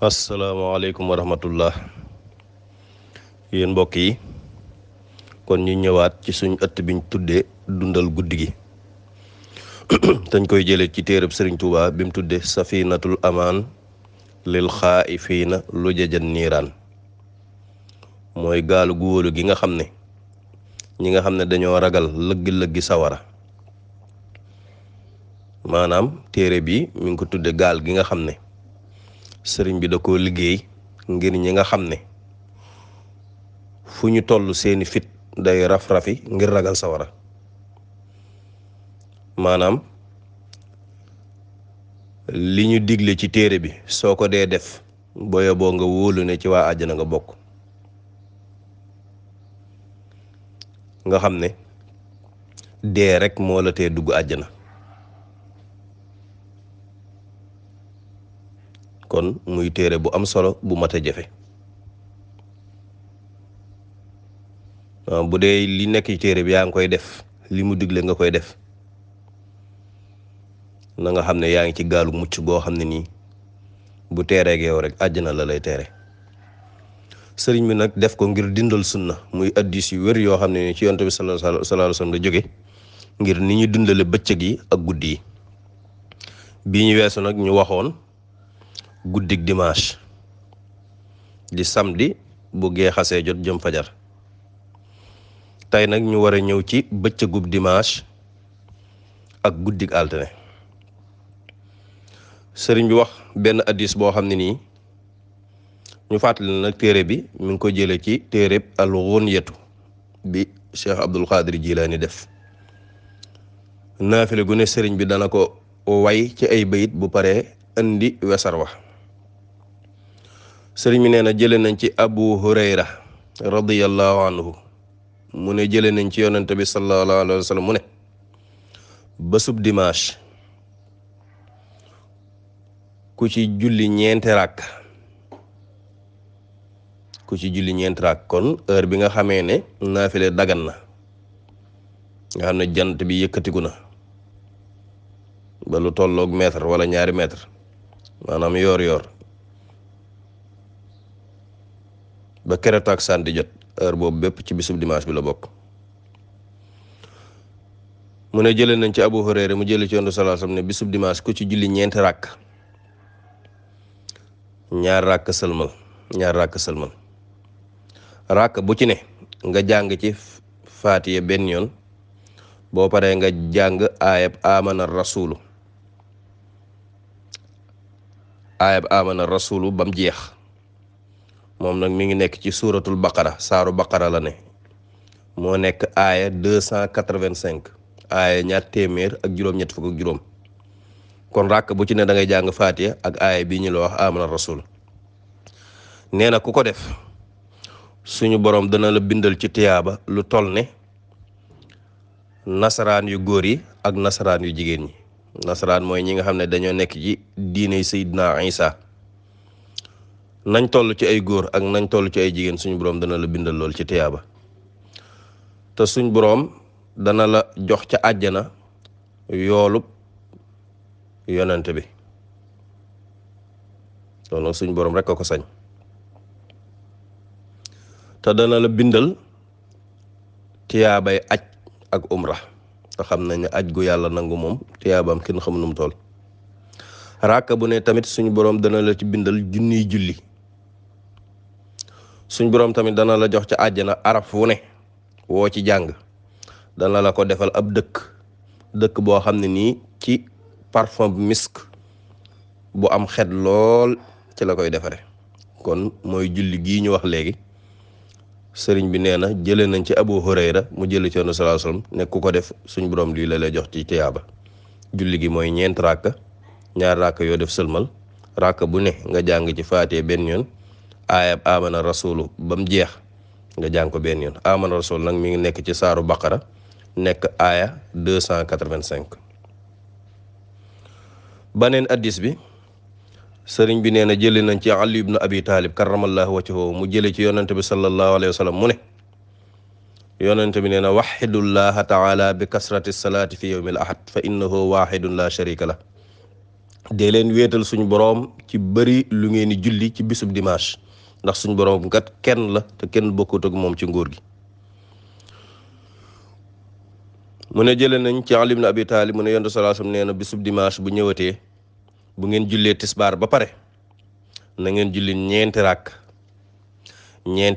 asalaamaaleykum wa rahmatullah yéen mbokk yi kon ñu ñëwaat ci suñ ëtt biñ tuddee dundal guddi gi dañ koy jëlee ci téereb Sëriñ Tuubaa bi mu tuddee safinatul amaan lil xaa'ifiina lujajan niiraan mooy gaalu gu wóolu gi nga xam ne ñi nga xam ne dañoo ragal lëggi-lëggi sawara maanaam téere bi mi ngi ko tudde gaal gi nga xam ne sëriñ bi da koo liggéey ngir ñi nga xam ne fu ñu toll seeni fit day raf-rafi ngir ragal sawara maanaam li ñu digle ci téere bi soo ko dee def booye boo nga wóolu ne ci waa àjjana nga bokk nga xam ne dee rek moo la tee dugg àjjana kon muy téere bu am solo bu mat a jafe bu dee li nekk ci téere bi yaa ngi koy def li mu digle nga koy def na nga xam ne yaa ngi ci gaalu mucc goo xam ne nii bu teereeg yow rek àjjana la lay teere sëriñ bi nag def ko ngir dindal sunna muy addis yu wér yoo xam ne nii ci yonent bi sallallahu alayhi wa sallam la jóge ngir ni ñu dundale bëccëg yi ak guddi yi bii ñu weesu nag ñu waxoon guddig dimanche di samedi bu gee xasee jot jëm fajar tey nag ñu war a ñëw ci bëccëgub dimanche ak guddig altine sëriñ bi wax benn addis boo xam ne nii ñu fàttali nag téere bi mi ngi ko jële ci téereb al-Ghunyatu bi Cheikh Abdul Qadir Jilaani def naafile gu ne sëriñ bi dana ko way ci ay bayit bu paree indi wesar wax sëriñ bi nee na jële nañ ci Abu Hurayra radiyallahu anhu mu ne jële nañ ci yonente bi sallallahu alayhi wa sallam mu ne bésub dimanche ku ci julli ñeenti ràkk kon heure bi nga xamee ne naafile dagan na nga xam ne jant bi yëkkatiku na ba lu tolloog mètre wala ñaari mètre maanaam yoor ba kere takkusaan di jot heure boobu bépp ci bisub dimanche bi la bokk mu ne jëlee nañ ci Abu Hurayra mu jëlee ci Yonent sallallahu alayhi wasallam ne bisub dimanche ku ci julli ñeenti ràkk ñaar ràkk sëlmal ràkk bu ci ne nga jàng ci faatiya benn yoon boo paree nga jàng aayab amana rasulu bam jeex moom nag mi ngi nekk ci suuratul baqara saaru baqara la ne moo nekk aaya 285 aaya ñaar téeméer ak juróom-ñett fukk ak juróom kon ràkk bu ci ne da ngay jàng faatiya ak aaya bii ñu la wax amana rasul nee na ku ko def suñu boroom dana la bindal ci tiyaaba lu toll ne nasaraan yu góor yi ak nasaraan yu jigéen ñi nasaraan mooy ñi nga xam ne dañoo nekk ci diine Seydina Isa nañ toll ci ay góor ak nañ toll ci ay jigéen suñu boroom dana la bindal lool ci tiyaaba te suñ boroom dana la jox ca àjjana yoolub yonent bi loolu suñ boroom rekk a ko sañ te dana la bindal tiyaabay aj ak umra te xam nañ ne aj gu yàlla nangu moom tiyaabaam kenn xamu nu mu toll ràkk bu ne tamit suñu boroom dana la ci bindal junniy julli suñ boroom tamit dana la jox ca àjjana araf wu ne woo ci jàng dana la ko defal ab dëkk boo xam ne nii ci parfum misk bu am xet lool ci la koy defare kon mooy julli gii ñu wax léegi sëriñ bi nee na jëlee nañ ci Abu Hurayra mu jële ci Yonent sallallahu alayhi wasallam ne ku ko def suñ boroom lii la lay jox ci tiyaaba julli gi mooy ñeent ràkk ñaar ràkk yoo def sëlmal ràkk bu ne nga jàng ci faatee benn yoon aayab amana rasulu ba mu jeex nga jàng ko benn yoon amana rasul nag mi ngi nekk ci saaru baqara nekk aaya 285 baneen addis bi sëriñ bi nee na jële nañ ci Ali ibn Abi Talib karamallahu wajhahu mu jële ci yonente bi sallallahu alayhi wa sallam mu ne yonente bi nee na waxidullaha taala bi kasrati salaati fi yawmil ahad fa innahu waxidun la sharika la dee leen wéetal suñu boroom ci bëri lu ngeen di julli ci bisub dimanche ndax suñu boroom kat kenn la te kenn bokkut ak moom ci nguur gi. mu ne jëlee nañ ci Ali ibn Abi Talib mu ne yonent sallallahu alayhi wasallam nee na bisub dimanche bu ñëwatee bu ngeen jullee tisbaar ba pare na ngeen julli ñeenti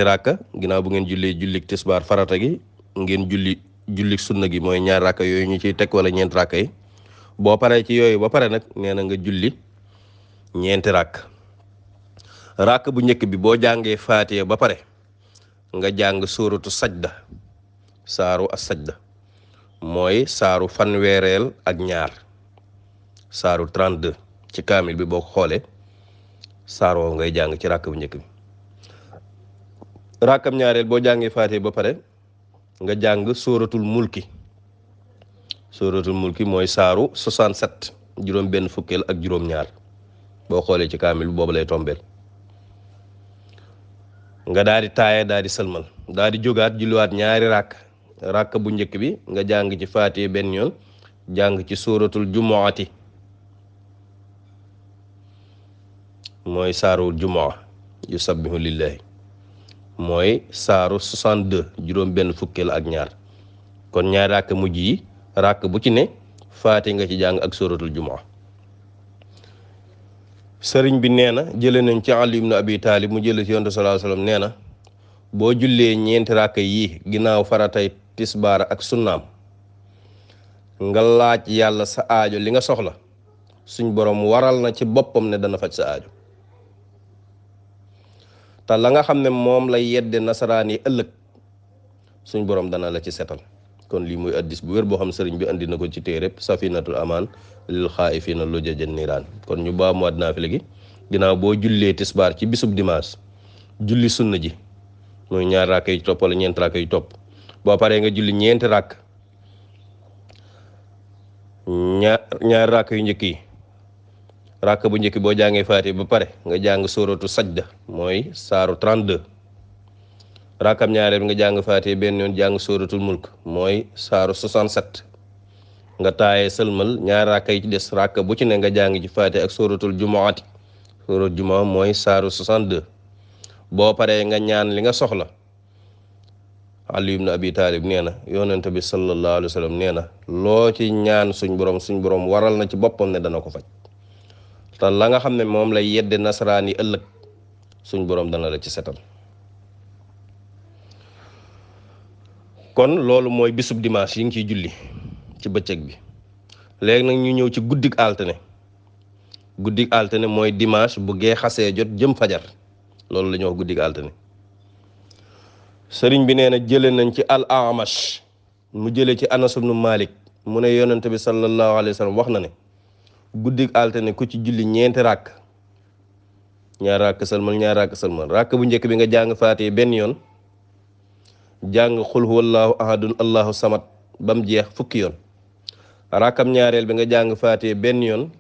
ràkk ginnaaw bu ngeen jullee jullik tisbaar farata gi ngeen jullik sunna gi mooy ñaar ràkk yooyu ñu ciy teg wala ñeenti ràkk yi boo paree ci yooyu ba pare nag nee na nga julli ñeenti ràkk bu njëkk bi boo jàngee faatiha ba pare nga jàng sóoratu sajda saaru as sajda mooy saaru fanweereel ak ñaar saaru 32 ci kaamil bi boo ko xoolee saar woowu ngay jàng ci ràkk bu njëkk bi. ràkkam ñaareel boo jàngee faatiha ba pare nga jàng sóoratul mulki mooy saaru 67 juróom benn fukkeel ak juróom ñaar boo xoolee ci kaamil bi boobu lay tombeel nga daal di taaye daal di sëlmal daal di jógaat julliwaat ñaari ràkk bu njëkk bi nga jàng ci faatiha benn yoon jàng ci sóoratul jumuati mooy saaru jumaa yusabbihu lillahi mooy saaru 62 juróom benn fukkeel ak ñaar kon ñaari ràkk mujj yi ràkk bu ci ne faatiha nga ci jàng ak sóoratul jumaa. sëriñ bi nee na jële nañ ci Ali ibn Abi Talib mu jële ci yonent sallallahu alayhi wasallam nee na boo jullee ñeenti ràkk yi ginnaaw faratay tisbaar ak sunnaam nga laaj yàlla sa aajo li nga soxla suñ borom waral na ci boppam ne dana faj sa aajo te la nga xam ne moom lay yedde nasaraan yi ëllëg suñ borom dana la ci setal. kon lii muy addis bu wér boo xam sëriñ bi andi na ko ci téereb safinatul amaan lil xaa'ifiina lujajan niiraan. kon ñu baamuwaat naafila gi ginnaaw boo jullee tisbaar ci bisub dimanche julli sunna ji mooy ñaar raaka yu topp wala ñeenti raaka yu topp boo paree nga julli ñeenti raak ñaar raaka yu njëkk yi raaka bu njëkk boo jàngee faatiha ba pare nga jàng sóoratu sajda mooy saaru 32 raakam ñaareel bi nga jàng faatiha benn yoon jàng sóoratul mulk mooy saaru 67 nga taayee sëlmal ñaar raaka yi ci des raaka bu ci ne nga jàng ci faatiha ak sóoratul jumaati sóoratul jumaa mooy saaru 62 boo paree nga ñaan li nga soxla. Ali ibn Abi Talib nee na yonent bi sallallahu alayhi wa sallam nee na loo ci ñaan suñ borom waral na ci boppam ne dana ko faj te la nga xam ne moom lay yedde nasaraan yi ëllëg suñ borom dana la ci setal. kon loolu mooy bisub dimanche yi ngi ciy julli ci bëccëg bi. léegi nag ñu ñëw ci guddik altine mooy dimanche bu gee xasee jot jëm fajar loolu la ñuy wax guddik altine. sëriñ bi nee na jële nañ ci al Amash mu jële ci Anas ibn Malik mu ne yonent bi sallallahu alayhi wa sallam wax na ne guddik altine ku ci julli ñeenti ràkk ñaar ràkk sëlmal ràkk bu njëkk bi nga jàng faatiha benn yoon jàng xul huwallahu ahadun allahu samad ba mu jeex fukki yoon. ràkkam ñaareel bi nga jàng faatiha benn yoon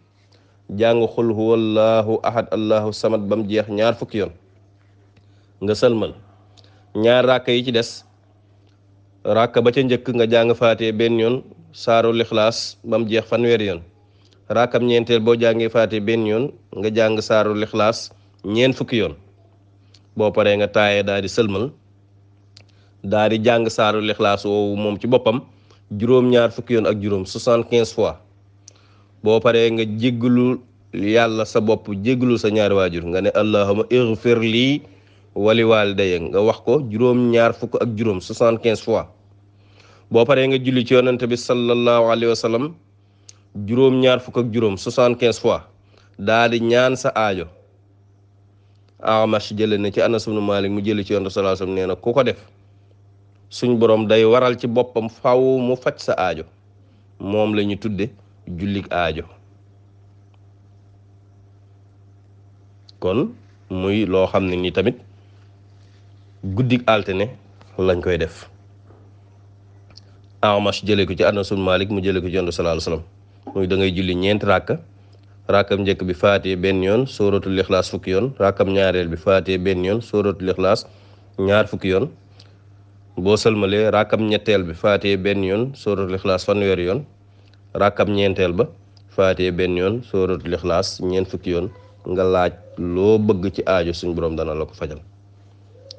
jàng xul huwallahu ahad allahu samad ba mu jeex ñaar fukki yoon nga sëlmal. ñaar ràkk yi ci des ràkk ba ca njëkk nga jàng faatiha benn yoon saaru lixlaas ba mu jeex fanweeri yoon ràkkam ñeenteel boo jàngee faatiha benn yoon nga jàng saaru lixlaas ñeent fukki yoon boo paree nga taayee daal di sëlmal daal di jàng saaru lixlaas woowu moom ci boppam juróom-ñaar fukki yoon ak juróom 75 fois boo paree nga jéggalu yàlla sa bopp jéggalu sa ñaari waajur nga ne allahumma ighfir lii wali waalidayya nga wax ko juróom-ñaar fukk ak juróom 75 fois boo paree nga julli ci yonent bi sallallahu alayhi wa sallam juróom-ñaar fukk ak juróom 75 fois daal di ñaan sa aajo. Amash jële na ci Anas ibn Malik mu jële ci yonent sallallahu alayhi wa sallam nee na ku ko def suñ borom day waral ci boppam faw mu faj sa aajo moom la ñu tudde jullik aajo. kon muy loo xam ne ni tamit guddik altine lañ koy def. Amash jële ko ci Anas ibn Malik mu jële ko ci yonent sallallahu alayhi wasallam muy da ngay julli ñeenti rakkam njëkk bi faatiha benn yoon sóoratul ixlaas fukki yoon rakkam ñaareel bi faatiha benn yoon sóoratul ixlaas ñaar fukki yoon boo sëlmalee rakkam ñetteel bi faatiha benn yoon sóoratul ixlaas fanweeri yoon rakkam ñeenteel ba faatee benn yoon sóoratul ixlaas ñeent fukki yoon nga laaj loo bëgg ci aajo suñ borom dana la ko fajal.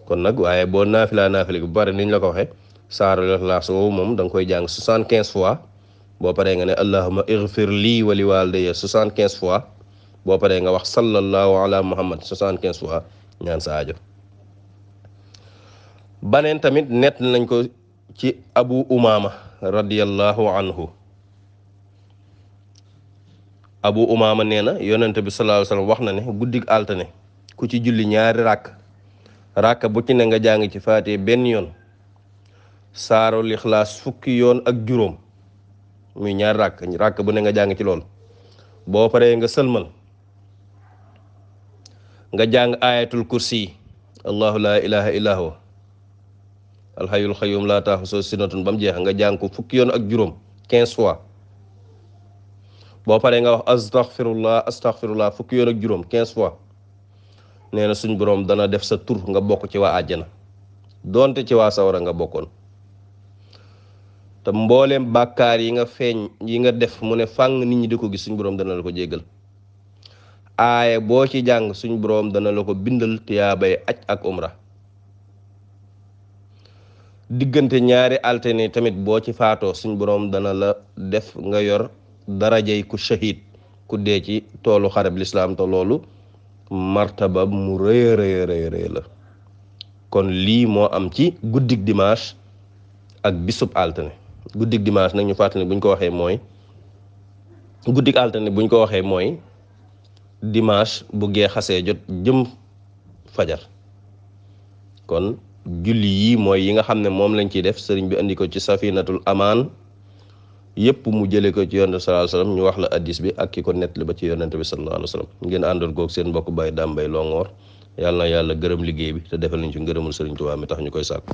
kon nag waaye boo naafila bu bari niñ la ko waxee saarul ixlaas woowu moom da nga koy jàng 75 fois boo paree nga ne allahumma ighfir lii wa li waalidayya 75 fois boo paree nga wax sallallahu ala muhammad 75 fois ñaan sa aajo. baneen tamit nett nañ ko ci abu umaama radiyallahu anhu. abu umaama nee na yonente bi sallallahu alayhi wasallam wax na ne guddig altine ku ci julli ñaari ràkk bu ci ne nga jàng ci faatee benn yoon saarul ixlaas fukki yoon ak juróom muy ñaari ràkk bu ne nga jàng ci lool boo paree nga sëlmal nga jàng ayatul kursi allahu la ilaha illa huwa alhayyul qayyum la taaxuzuhu sinatun ba mu jeex nga jàng ko fukki yoon ak juróom 15 fois boo paree nga wax astaghfirullah fukki yoon ak juróom 15 fois nee na suñ boroom dana def sa tur nga bokk ci waa àjjana doonte ci waa sawara nga bokkoon. te mbooleem bàkkaar yi nga feeñ yi nga def mu ne fàng nit ñi di ko gis suñ boroom dana la ko jéggal. aaye boo ci jàng suñ boroom dana la ko bindal tiyaabay aj ak umra. diggante ñaari altine tamit boo ci faatoo suñ boroom dana la def nga yor darajay ku shahid ku dee ci toolu xareb lislaam te loolu martaba mu rëy rëy la. kon lii moo am ci guddig dimanche ak bisub altine. guddig dimanche nag ñu fàttali buñ ko waxee mooy guddig altine buñ ko waxee mooy dimanche bu gee xasee jot jëm fajar. kon julli yi mooy yi nga xam ne moom lañ ciy def sëriñ bi andi ko ci safinatul amaan yépp mu jële ko ci yonent bi sallallahu alayhi wasallam ñu wax la addis bi ak ki ko nettali ba ci yonent bi sallallahu alayhi wasallam ngeen àndoon koog seen mbokk Baye Dame Mbaye Longhor yàlla na yàlla gërëm liggéey bi te defal nañ ci ngërëmul sëriñ Tuubaa mi tax ñu koy sàkku.